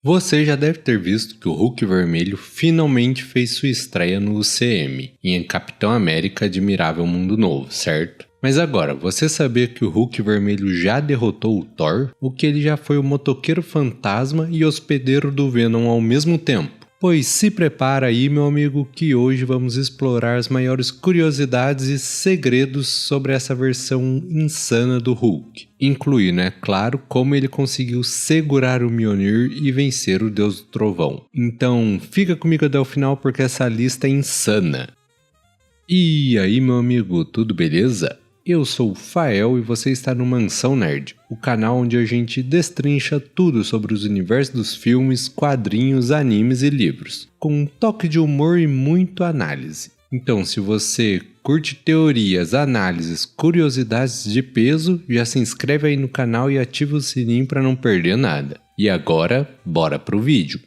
Você já deve ter visto que o Hulk Vermelho finalmente fez sua estreia no UCM, em Capitão América Admirável Mundo Novo, certo? Mas agora, você sabia que o Hulk Vermelho já derrotou o Thor? Ou que ele já foi o motoqueiro fantasma e hospedeiro do Venom ao mesmo tempo? Pois se prepara aí, meu amigo, que hoje vamos explorar as maiores curiosidades e segredos sobre essa versão insana do Hulk. Incluindo, é claro, como ele conseguiu segurar o Mjolnir e vencer o Deus do Trovão. Então, fica comigo até o final porque essa lista é insana. E aí, meu amigo, tudo beleza? Eu sou o Fael e você está no Mansão Nerd, o canal onde a gente destrincha tudo sobre os universos dos filmes, quadrinhos, animes e livros, com um toque de humor e muito análise. Então, se você curte teorias, análises, curiosidades de peso, já se inscreve aí no canal e ativa o sininho para não perder nada. E agora, bora pro vídeo.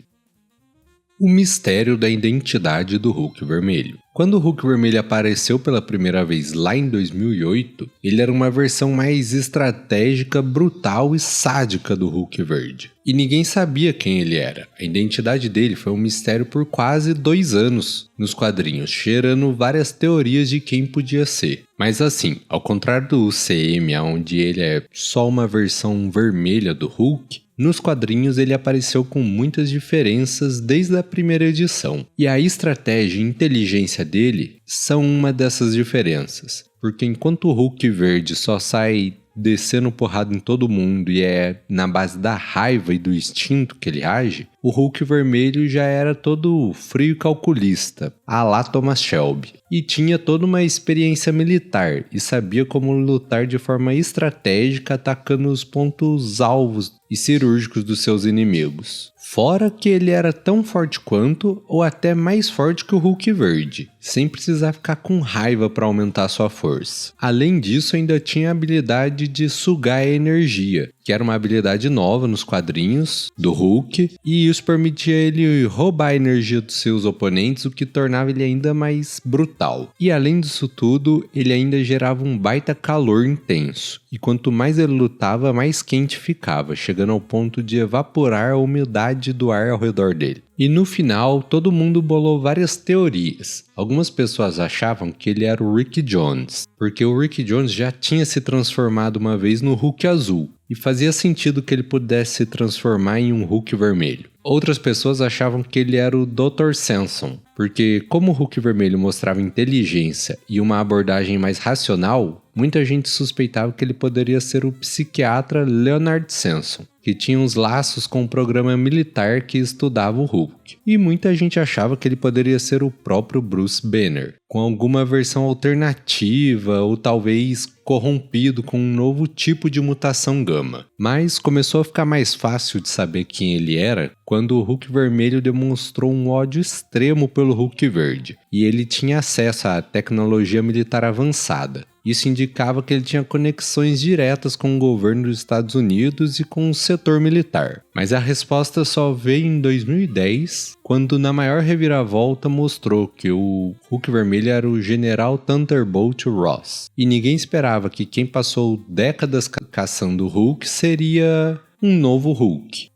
O mistério da identidade do Hulk Vermelho. Quando o Hulk Vermelho apareceu pela primeira vez lá em 2008, ele era uma versão mais estratégica, brutal e sádica do Hulk Verde. E ninguém sabia quem ele era. A identidade dele foi um mistério por quase 2 anos nos quadrinhos, gerando várias teorias de quem podia ser. Mas assim, ao contrário do UCM, onde ele é só uma versão vermelha do Hulk, nos quadrinhos ele apareceu com muitas diferenças desde a primeira edição, e a estratégia e inteligência dele são uma dessas diferenças, porque enquanto o Hulk Verde só sai descendo porrada em todo mundo e é na base da raiva e do instinto que ele age, o Hulk Vermelho já era todo frio e calculista, à la Thomas Shelby, e tinha toda uma experiência militar e sabia como lutar de forma estratégica atacando os pontos alvos e cirúrgicos dos seus inimigos. Fora que ele era tão forte quanto, ou até mais forte que o Hulk Verde, sem precisar ficar com raiva para aumentar sua força. Além disso, ainda tinha a habilidade de sugar a energia, que era uma habilidade nova nos quadrinhos do Hulk, e isso permitia ele roubar a energia dos seus oponentes, o que tornava ele ainda mais brutal. E além disso tudo, ele ainda gerava um baita calor intenso, e quanto mais ele lutava, mais quente ficava, chegando ao ponto de evaporar a umidade do ar ao redor dele. E no final, todo mundo bolou várias teorias. Algumas pessoas achavam que ele era o Rick Jones, porque o Rick Jones já tinha se transformado uma vez no Hulk azul, e fazia sentido que ele pudesse se transformar em um Hulk vermelho. Outras pessoas achavam que ele era o Dr. Samson, porque como o Hulk vermelho mostrava inteligência e uma abordagem mais racional, muita gente suspeitava que ele poderia ser o psiquiatra Leonard Samson, que tinha uns laços com o programa militar que estudava o Hulk. E muita gente achava que ele poderia ser o próprio Bruce Banner, com alguma versão alternativa ou talvez corrompido com um novo tipo de mutação gama. Mas começou a ficar mais fácil de saber quem ele era quando o Hulk Vermelho demonstrou um ódio extremo pelo Hulk Verde, e ele tinha acesso à tecnologia militar avançada. Isso indicava que ele tinha conexões diretas com o governo dos Estados Unidos e com o setor militar. Mas a resposta só veio em 2010, quando na maior reviravolta mostrou que o Hulk Vermelho era o General Thunderbolt Ross. E ninguém esperava que quem passou décadas caçando o Hulk seria um novo Hulk.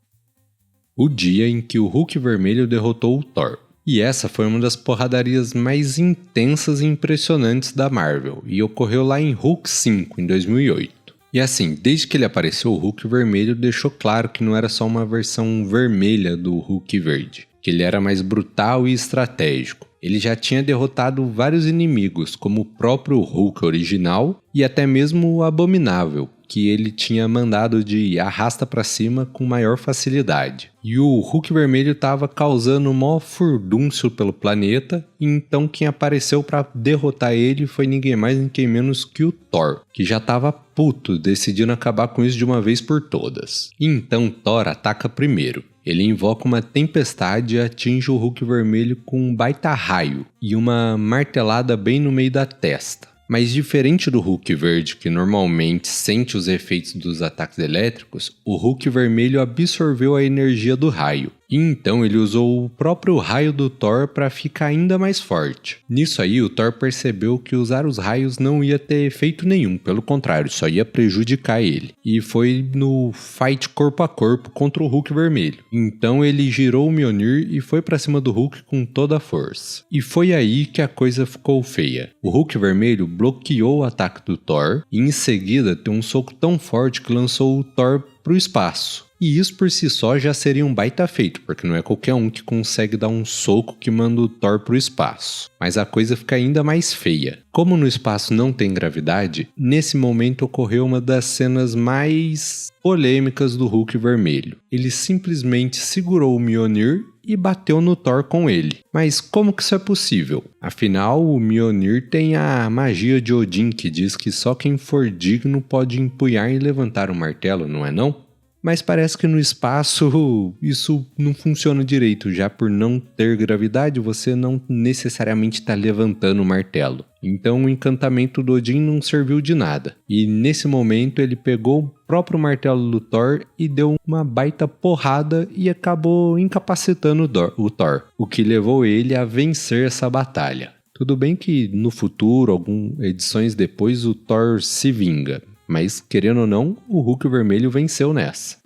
O dia em que o Hulk Vermelho derrotou o Thor. E essa foi uma das porradarias mais intensas e impressionantes da Marvel, e ocorreu lá em Hulk 5, em 2008. E assim, desde que ele apareceu, o Hulk Vermelho deixou claro que não era só uma versão vermelha do Hulk Verde, que ele era mais brutal e estratégico. Ele já tinha derrotado vários inimigos, como o próprio Hulk original e até mesmo o Abominável, que ele tinha mandado de arrasta pra cima com maior facilidade. E o Hulk Vermelho estava causando um maior furdúncio pelo planeta, e então quem apareceu para derrotar ele foi ninguém mais ninguém menos que o Thor, que já estava puto, decidindo acabar com isso de uma vez por todas. E então Thor ataca primeiro. Ele invoca uma tempestade e atinge o Hulk Vermelho com um baita raio e uma martelada bem no meio da testa. Mas diferente do Hulk Verde, que normalmente sente os efeitos dos ataques elétricos, o Hulk Vermelho absorveu a energia do raio. E então ele usou o próprio raio do Thor para ficar ainda mais forte. Nisso aí o Thor percebeu que usar os raios não ia ter efeito nenhum, pelo contrário, só ia prejudicar ele. E foi no fight corpo a corpo contra o Hulk vermelho. Então ele girou o Mjolnir e foi para cima do Hulk com toda a força. E foi aí que a coisa ficou feia. O Hulk vermelho bloqueou o ataque do Thor e em seguida deu um soco tão forte que lançou o Thor pro espaço. E isso por si só já seria um baita feito, porque não é qualquer um que consegue dar um soco que manda o Thor pro espaço. Mas a coisa fica ainda mais feia. Como no espaço não tem gravidade, nesse momento ocorreu uma das cenas mais polêmicas do Hulk vermelho. Ele simplesmente segurou o Mjolnir e bateu no Thor com ele. Mas como que isso é possível? Afinal, o Mjolnir tem a magia de Odin, que diz que só quem for digno pode empunhar e levantar um martelo, não é não? Mas parece que no espaço isso não funciona direito, já por não ter gravidade você não necessariamente está levantando o martelo. Então o encantamento do Odin não serviu de nada. E nesse momento ele pegou o próprio martelo do Thor e deu uma baita porrada e acabou incapacitando o Thor, o que levou ele a vencer essa batalha. Tudo bem que no futuro, algumas edições depois, o Thor se vinga. Mas, querendo ou não, o Hulk vermelho venceu nessa.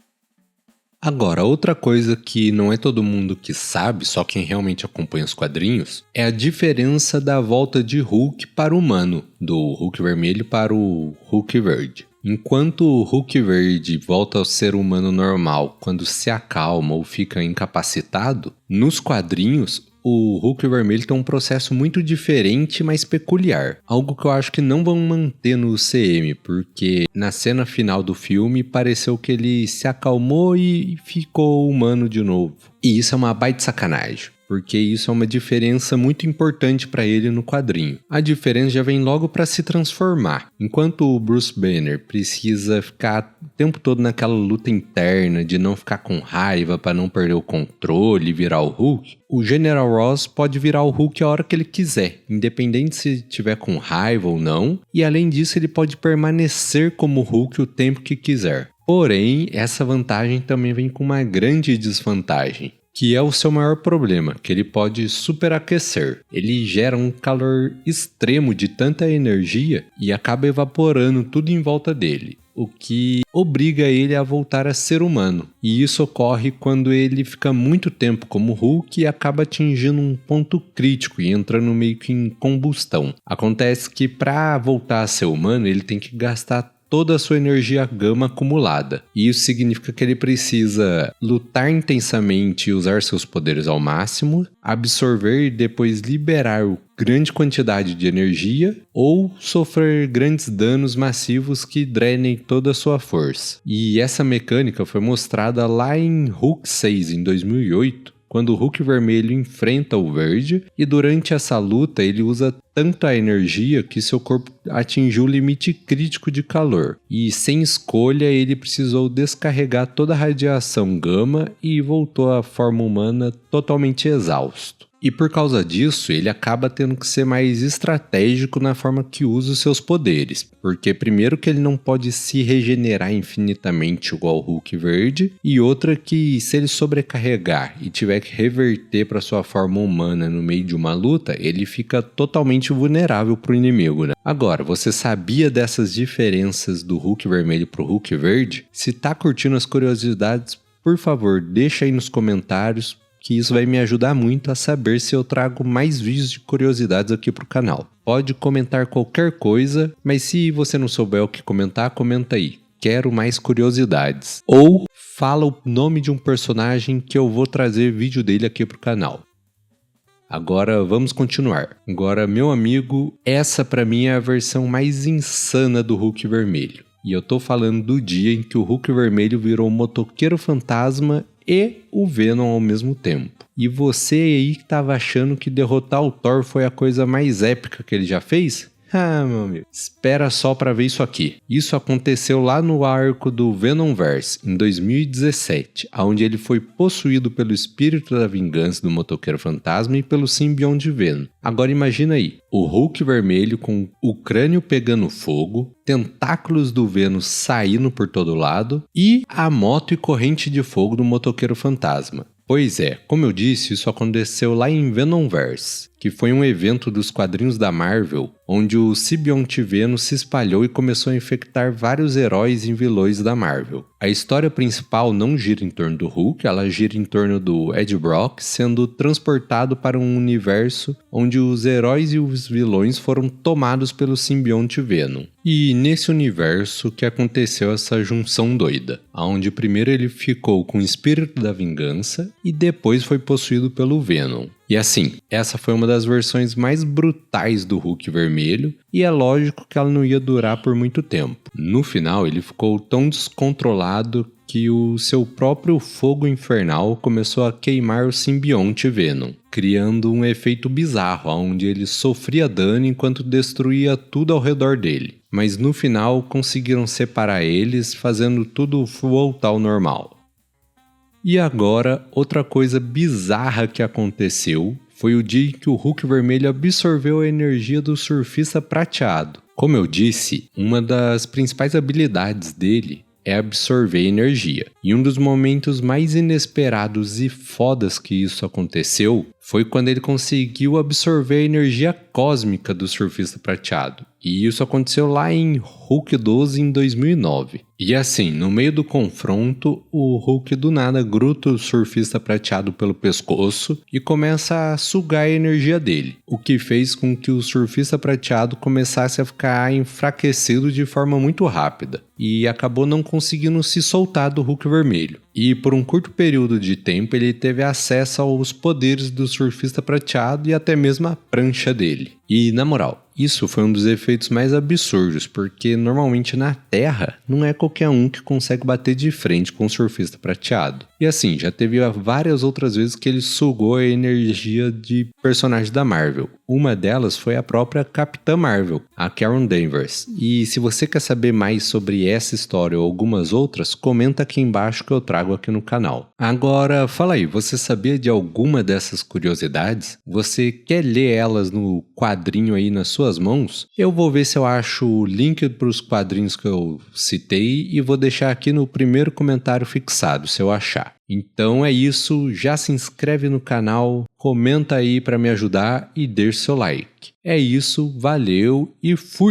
Agora, outra coisa que não é todo mundo que sabe, só quem realmente acompanha os quadrinhos, é a diferença da volta de Hulk para o humano, do Hulk vermelho para o Hulk verde. Enquanto o Hulk verde volta ao ser humano normal quando se acalma ou fica incapacitado, nos quadrinhos o Hulk vermelho tem um processo muito diferente, mas peculiar. Algo que eu acho que não vão manter no CM, porque na cena final do filme pareceu que ele se acalmou e ficou humano de novo. E isso é uma baita sacanagem, porque isso é uma diferença muito importante para ele no quadrinho. A diferença já vem logo para se transformar. Enquanto o Bruce Banner precisa ficar o tempo todo naquela luta interna de não ficar com raiva para não perder o controle e virar o Hulk, o General Ross pode virar o Hulk a hora que ele quiser, independente se tiver com raiva ou não, e além disso ele pode permanecer como Hulk o tempo que quiser. Porém, essa vantagem também vem com uma grande desvantagem, que é o seu maior problema, que ele pode superaquecer. Ele gera um calor extremo de tanta energia e acaba evaporando tudo em volta dele, o que obriga ele a voltar a ser humano. E isso ocorre quando ele fica muito tempo como Hulk e acaba atingindo um ponto crítico e entrando meio que em combustão. Acontece que para voltar a ser humano ele tem que gastar toda a sua energia gama acumulada. E isso significa que ele precisa lutar intensamente e usar seus poderes ao máximo, absorver e depois liberar grande quantidade de energia ou sofrer grandes danos massivos que drenem toda a sua força. E essa mecânica foi mostrada lá em Hulk 6, em 2008, quando o Hulk vermelho enfrenta o verde, e durante essa luta ele usa tanto a energia que seu corpo atingiu o limite crítico de calor, e sem escolha ele precisou descarregar toda a radiação gama e voltou à forma humana totalmente exausto. E por causa disso, ele acaba tendo que ser mais estratégico na forma que usa os seus poderes. Porque primeiro que ele não pode se regenerar infinitamente igual o Hulk verde, e outra que se ele sobrecarregar e tiver que reverter para sua forma humana no meio de uma luta, ele fica totalmente vulnerável para o inimigo, né? Agora, você sabia dessas diferenças do Hulk vermelho para o Hulk verde? Se tá curtindo as curiosidades, por favor, deixa aí nos comentários, que isso vai me ajudar muito a saber se eu trago mais vídeos de curiosidades aqui pro canal. Pode comentar qualquer coisa, mas se você não souber o que comentar, comenta aí. Quero mais curiosidades. Ou fala o nome de um personagem que eu vou trazer vídeo dele aqui pro canal. Agora vamos continuar. Agora, meu amigo, essa pra mim é a versão mais insana do Hulk vermelho. E eu tô falando do dia em que o Hulk vermelho virou um motoqueiro fantasma e o Venom ao mesmo tempo. E você aí que tava achando que derrotar o Thor foi a coisa mais épica que ele já fez? Ah, meu amigo, espera só pra ver isso aqui. Isso aconteceu lá no arco do Venomverse, em 2017, onde ele foi possuído pelo espírito da vingança do motoqueiro fantasma e pelo simbionte Venom. Agora imagina aí, o Hulk vermelho com o crânio pegando fogo, tentáculos do Venom saindo por todo lado e a moto e corrente de fogo do motoqueiro fantasma. Pois é, como eu disse, isso aconteceu lá em Venomverse, que foi um evento dos quadrinhos da Marvel, onde o simbionte Venom se espalhou e começou a infectar vários heróis e vilões da Marvel. A história principal não gira em torno do Hulk, ela gira em torno do Ed Brock sendo transportado para um universo onde os heróis e os vilões foram tomados pelo simbionte Venom. E nesse universo que aconteceu essa junção doida, onde primeiro ele ficou com o espírito da vingança e depois foi possuído pelo Venom. E assim, essa foi uma das versões mais brutais do Hulk vermelho, e é lógico que ela não ia durar por muito tempo. No final, ele ficou tão descontrolado que o seu próprio fogo infernal começou a queimar o simbionte Venom, criando um efeito bizarro, onde ele sofria dano enquanto destruía tudo ao redor dele. Mas no final conseguiram separar eles, fazendo tudo voltar ao normal. E agora, outra coisa bizarra que aconteceu foi o dia em que o Hulk vermelho absorveu a energia do surfista prateado. Como eu disse, uma das principais habilidades dele é absorver energia. E um dos momentos mais inesperados e fodas que isso aconteceu foi quando ele conseguiu absorver a energia cósmica do surfista prateado. E isso aconteceu lá em Hulk 12 em 2009. E assim, no meio do confronto, o Hulk do nada gruda o surfista prateado pelo pescoço e começa a sugar a energia dele, o que fez com que o surfista prateado começasse a ficar enfraquecido de forma muito rápida e acabou não conseguindo se soltar do Hulk vermelho. E por um curto período de tempo ele teve acesso aos poderes do surfista prateado e até mesmo a prancha dele. E na moral, isso foi um dos efeitos mais absurdos, porque normalmente na Terra não é qualquer um que consegue bater de frente com o surfista prateado. E assim, já teve várias outras vezes que ele sugou a energia de personagens da Marvel. Uma delas foi a própria Capitã Marvel, a Carol Danvers. E se você quer saber mais sobre essa história ou algumas outras, comenta aqui embaixo que eu trago aqui no canal. Agora, fala aí, você sabia de alguma dessas curiosidades? Você quer ler elas no quadrinho aí nas suas mãos? Eu vou ver se eu acho o link para os quadrinhos que eu citei e vou deixar aqui no primeiro comentário fixado, se eu achar. Então é isso, já se inscreve no canal, comenta aí para me ajudar e deixa seu like. É isso, valeu e fui!